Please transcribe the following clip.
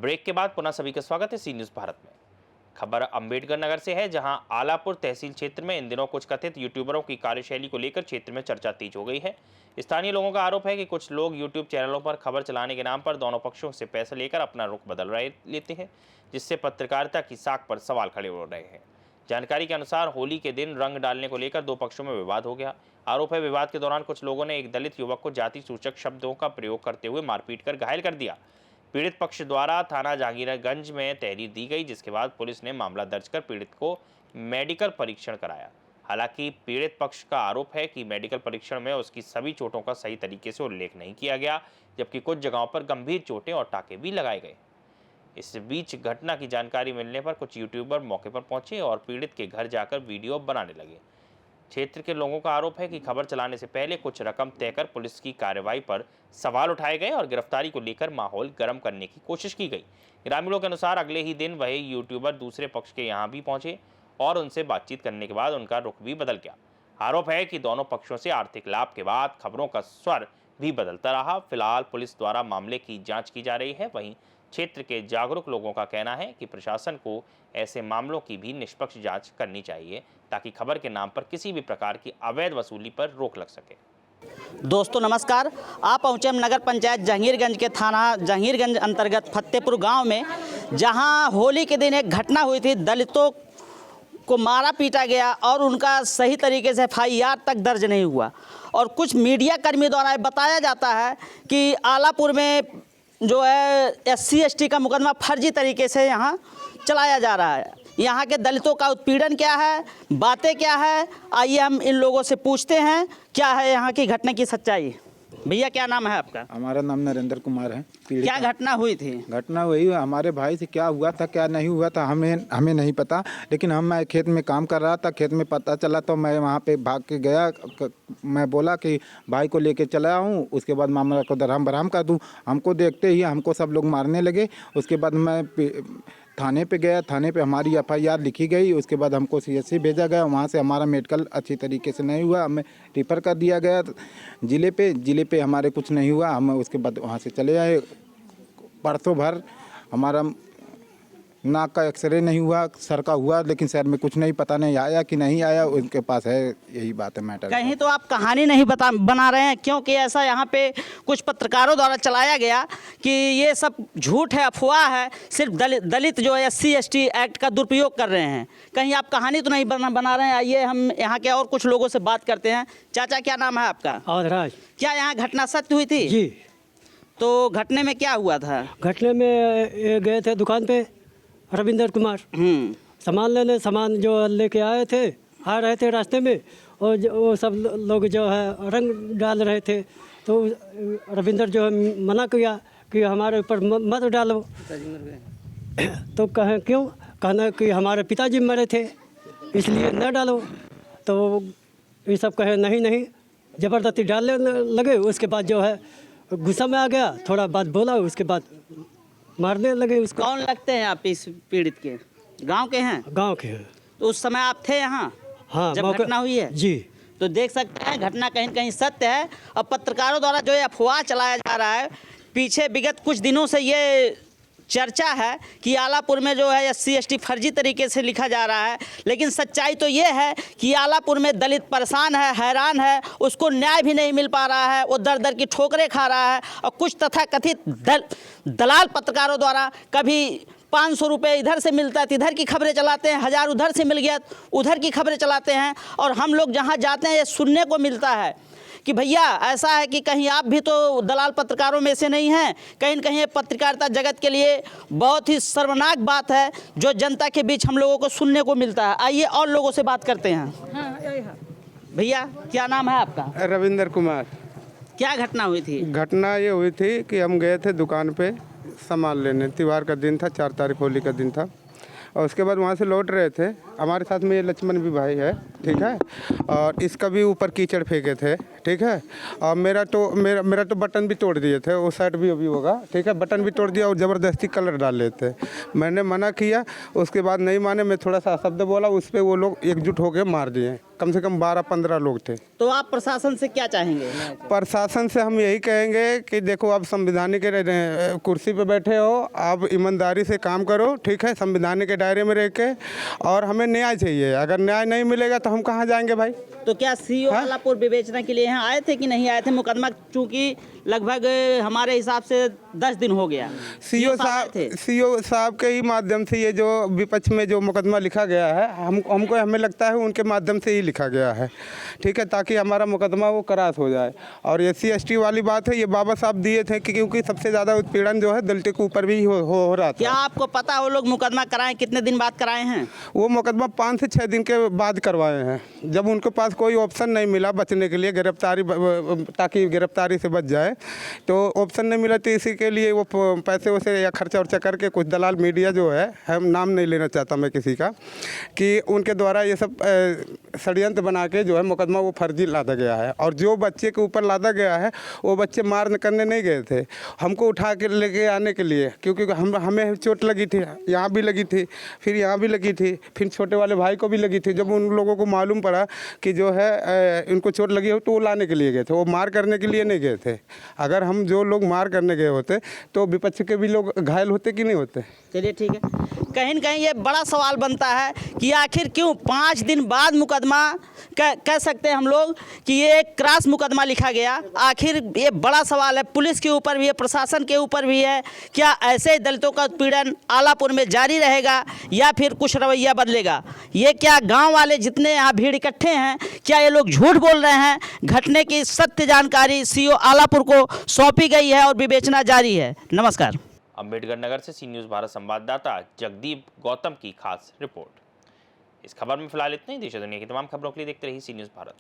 Break के बाद पुनः सभी का स्वागत है सी न्यूज़ भारत में। खबर अंबेडकर नगर से है, जहां आलापुर तहसील क्षेत्र में इन दिनों कुछ कथित यूट्यूबरों की कार्यशैली को लेकर क्षेत्र में चर्चा तेज हो गई है। स्थानीय लोगों का आरोप है कि कुछ लोग यूट्यूब चैनलों पर खबर चलाने के नाम पर दोनों पक्षों से पैसे लेकर अपना रुख बदल लेते हैं, जिससे पत्रकारिता की साख पर सवाल खड़े हो रहे हैं। जानकारी के अनुसार होली के दिन रंग डालने को लेकर दो पक्षों में विवाद हो गया। आरोप है, विवाद के दौरान कुछ लोगों ने एक दलित युवक को जाति सूचक शब्दों का प्रयोग करते हुए मारपीट कर घायल कर दिया। पीड़ित पक्ष द्वारा थाना जहांगीरगंज में तहरीर दी गई, जिसके बाद पुलिस ने मामला दर्ज कर पीड़ित को मेडिकल परीक्षण कराया। हालांकि पीड़ित पक्ष का आरोप है कि मेडिकल परीक्षण में उसकी सभी चोटों का सही तरीके से उल्लेख नहीं किया गया, जबकि कुछ जगहों पर गंभीर चोटें और टाके भी लगाए गए। इस बीच घटना की जानकारी मिलने पर कुछ यूट्यूबर मौके पर पहुंचे और पीड़ित के घर जाकर वीडियो बनाने लगे। क्षेत्र के लोगों का आरोप है कि खबर चलाने से पहले कुछ रकम तय कर पुलिस की कार्रवाई पर सवाल उठाए गए और गिरफ्तारी को लेकर माहौल गर्म करने की कोशिश की गई। ग्रामीणों के अनुसार अगले ही दिन वही यूट्यूबर दूसरे पक्ष के यहां भी पहुंचे और उनसे बातचीत करने के बाद उनका रुख भी बदल गया। आरोप है कि दोनों पक्षों से आर्थिक लाभ के बाद खबरों का स्वर भी बदलता रहा। फिलहाल पुलिस द्वारा मामले की जाँच की जा रही है। वहीं क्षेत्र के जागरूक लोगों का कहना है कि प्रशासन को ऐसे मामलों की भी निष्पक्ष जांच करनी चाहिए, ताकि खबर के नाम पर किसी भी प्रकार की अवैध वसूली पर रोक लग सके। दोस्तों नमस्कार, आप पहुँचे नगर पंचायत जहांगीरगंज के थाना जहांगीरगंज अंतर्गत फतेहपुर गांव में, जहां होली के दिन एक घटना हुई थी। दलितों को मारा पीटा गया और उनका सही तरीके से FIR तक दर्ज नहीं हुआ। और कुछ मीडिया कर्मी द्वारा बताया जाता है कि आलापुर में जो है SC ST का मुकदमा फर्जी तरीके से यहाँ चलाया जा रहा है। यहाँ के दलितों का उत्पीड़न क्या है, बातें क्या है, आइए हम इन लोगों से पूछते हैं क्या है यहाँ की घटना की सच्चाई। भैया क्या नाम है आपका? हमारा नाम नरेंद्र कुमार है। क्या घटना हुई थी? घटना वही हमारे भाई से क्या हुआ था क्या नहीं हुआ था हमें नहीं पता, लेकिन मैं खेत में काम कर रहा था। खेत में पता चला तो मैं वहाँ पे भाग के गया। मैं बोला कि भाई को लेके चला आऊँ, उसके बाद मामला को दरहम बरहम कर दूँ। हमको देखते ही हमको सब लोग मारने लगे। उसके बाद मैं थाने पे गया। थाने पे हमारी FIR लिखी गई। उसके बाद हमको CSC भेजा गया। वहाँ से हमारा मेडिकल अच्छी तरीके से नहीं हुआ, हमें रेफर कर दिया गया जिले पे हमारे कुछ नहीं हुआ। हम उसके बाद वहाँ से चले आए। परसों भर हमारा नाक का एक्सरे नहीं हुआ, सर का हुआ, लेकिन सर में कुछ नहीं, पता नहीं आया कि नहीं आया, उनके पास है। यही बात है मैटर। कहीं तो आप कहानी नहीं बना रहे हैं, क्योंकि ऐसा यहाँ पे कुछ पत्रकारों द्वारा चलाया गया कि ये सब झूठ है, अफवाह है, सिर्फ दलित जो है SC ST एक्ट का दुरुपयोग कर रहे हैं। कहीं आप कहानी तो नहीं बना रहे हैं। आइए हम यहाँ के और कुछ लोगों से बात करते हैं। चाचा क्या नाम है आपका? अवधराज। क्या यहाँ घटना सत्य हुई थी? जी। तो घटने में क्या हुआ था? घटने में गए थे दुकान पे रविंदर कुमार सामान लेने। सामान जो लेके आए थे, आ रहे थे रास्ते में, और वो सब लोग जो है रंग डाल रहे थे। तो रविंदर जो है मना किया कि हमारे ऊपर मत डालो। तो कहें क्यों? कहना कि हमारे पिताजी मरे थे इसलिए न डालो। तो ये सब कहे नहीं, ज़बरदस्ती डालने लगे। उसके बाद जो है गुस्सा में आ गया, थोड़ा बात बोला, उसके बाद मारने लगे उसको। कौन लगते हैं आप इस पीड़ित के? गांव के हैं? गांव के हैं। तो उस समय आप थे यहाँ? हाँ, जब घटना हुई है? जी। तो देख सकते हैं घटना कहीं कहीं सत्य है। अब पत्रकारों द्वारा जो ये अफवाह चलाया जा रहा है, पीछे विगत कुछ दिनों से ये चर्चा है कि आलापुर में जो है SC ST फर्जी तरीके से लिखा जा रहा है, लेकिन सच्चाई तो ये है कि आलापुर में दलित परेशान है, हैरान है, उसको न्याय भी नहीं मिल पा रहा है, वो दर दर की ठोकरें खा रहा है। और कुछ तथाकथित दलाल पत्रकारों द्वारा कभी 500 रुपये इधर से मिलता है तो इधर की खबरें चलाते हैं, 1000 उधर से मिल गया उधर की खबरें चलाते हैं। और हम लोग जहाँ जाते हैं ये सुनने को मिलता है कि भैया ऐसा है कि कहीं आप भी तो दलाल पत्रकारों में से नहीं हैं। कहीं न कहीं पत्रकारिता जगत के लिए बहुत ही शर्मनाक बात है जो जनता के बीच हम लोगों को सुनने को मिलता है। आइए और लोगों से बात करते हैं। भैया क्या नाम है आपका? रविंदर कुमार। क्या घटना हुई थी? घटना ये हुई थी कि हम गए थे दुकान पे सामान लेने। त्यौहार का दिन था, 4 तारीख होली का दिन था। और उसके बाद वहाँ से लौट रहे थे। हमारे साथ में ये लक्ष्मण भी भाई है। ठीक है, और इसका भी ऊपर कीचड़ फेंके थे, ठीक है, और मेरा तो बटन भी तोड़ दिए थे, वो साइड भी अभी होगा, ठीक है, बटन भी तोड़ दिया और ज़बरदस्ती कलर डाल लेते। मैंने मना किया, उसके बाद नहीं माने, मैं थोड़ा सा शब्द बोला, उस पर वो लोग एकजुट होकर मार दिए। कम से कम 12-15 लोग थे। तो आप प्रशासन से क्या चाहेंगे? प्रशासन से हम यही कहेंगे कि देखो, आप संविधानिक कुर्सी पे बैठे हो, आप ईमानदारी से काम करो, ठीक है, संविधान के दायरे में रह के, और हमें न्याय चाहिए। अगर न्याय नहीं मिलेगा तो हम कहाँ जाएंगे भाई? तो क्या सीओ आलापुर विवेचना के लिए यहाँ आए थे कि नहीं आए थे? मुकदमा चूंकि लगभग हमारे हिसाब से 10 दिन हो गया। सीओ साहब के ही माध्यम से ये जो विपक्ष में जो मुकदमा लिखा गया है, हमें लगता है उनके माध्यम से ही लिखा गया है, ठीक है, ताकि हमारा मुकदमा वो करास हो जाए। और SC/ST वाली बात है, ये बाबा साहब दिए थे क्योंकि सबसे ज़्यादा उत्पीड़न जो है दलितों के ऊपर भी हो रहा था। क्या आपको पता वो लोग मुकदमा कराए कितने दिन बाद कराए हैं? वो मुकदमा 5 से 6 दिन के बाद करवाए हैं, जब उनके पास कोई ऑप्शन नहीं मिला बचने के लिए, गिरफ्तारी, ताकि गिरफ्तारी से बच जाए, तो ऑप्शन नहीं मिला, तो इसी के लिए वो पैसे वैसे या खर्चा वर्चा करके कुछ दलाल मीडिया जो है, हम नाम नहीं लेना चाहता मैं किसी का, कि उनके द्वारा ये सब षड्यंत्र बना के जो है मुकदमा वो फर्जी लादा गया है। और जो बच्चे के ऊपर लादा गया है, वो बच्चे मार करने नहीं गए थे, हमको उठा के लेके आने के लिए, क्योंकि हमें चोट लगी थी, यहाँ भी लगी थी, फिर यहाँ भी लगी थी, फिर छोटे वाले भाई को भी लगी थी। जब उन लोगों को मालूम पड़ा कि जो है इनको चोट लगी हो, तो वो लाने के लिए गए थे, वो मार करने के लिए नहीं गए थे। अगर हम जो लोग मार करने गए होते तो विपक्ष के भी लोग घायल होते कि नहीं होते? चलिए ठीक है। कहीं न कहीं ये बड़ा सवाल बनता है कि आखिर क्यों 5 दिन बाद मुकदमा कह सकते हैं हम लोग कि ये एक क्रॉस मुकदमा लिखा गया। आखिर ये बड़ा सवाल है, पुलिस के ऊपर भी है, प्रशासन के ऊपर भी है। क्या ऐसे दलितों का उत्पीड़न आलापुर में जारी रहेगा या फिर कुछ रवैया बदलेगा? ये क्या गाँव वाले जितने यहाँ भीड़ इकट्ठे हैं, क्या ये लोग झूठ बोल रहे हैं? घटने की सत्य जानकारी सीओ आलापुर को सौंपी गई है और विवेचना जारी है। नमस्कार। अम्बेडकर नगर से सी न्यूज़ भारत संवाददाता जगदीप गौतम की खास रिपोर्ट। इस खबर में फिलहाल इतना ही। देश और दुनिया की तमाम खबरों के लिए देखते रहिए सी न्यूज़ भारत।